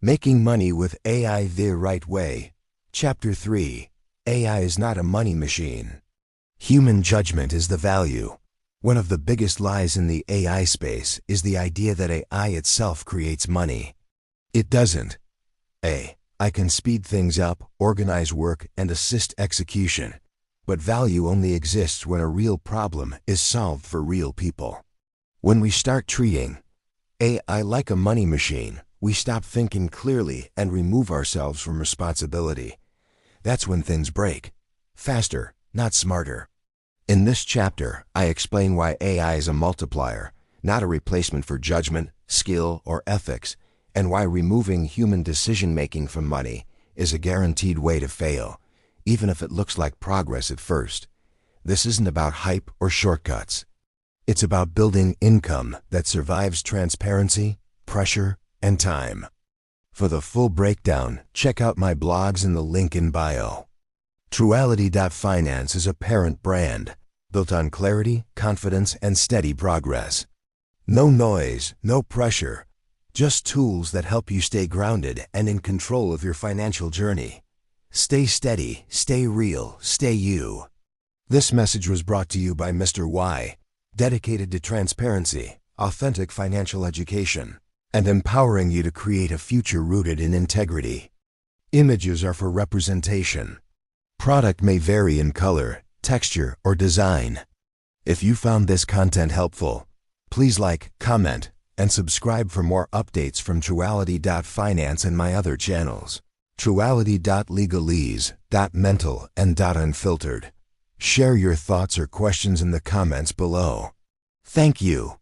Making Money with AI the Right Way. Chapter 3. AI is not a money machine. Human judgment is the value. One of the biggest lies in the AI space is the idea that AI itself creates money. It doesn't. I can speed things up, organize work, and assist execution. But value only exists when a real problem is solved for real people. When we start treating AI like a money machine, we stop thinking clearly and remove ourselves from responsibility. That's when things break. Faster, not smarter. In this chapter, I explain why AI is a multiplier, not a replacement for judgment, skill, or ethics, and why removing human decision-making from money is a guaranteed way to fail, even if it looks like progress at first. This isn't about hype or shortcuts. It's about building income that survives transparency, pressure, and time. For the full breakdown, check out my blogs in the link in bio. Truality.Finance is a parent brand, built on clarity, confidence, and steady progress. No noise, no pressure, just tools that help you stay grounded and in control of your financial journey. Stay steady, stay real, stay you. This message was brought to you by Mr.Why, dedicated to transparency, authentic financial education, and empowering you to create a future rooted in integrity. Images are for representation. Product may vary in color, texture, or design. If you found this content helpful, please like, comment, and subscribe for more updates from Truality.Finance and my other channels. Truality.Legalese, .mental, and .unfiltered. Share your thoughts or questions in the comments below. Thank you.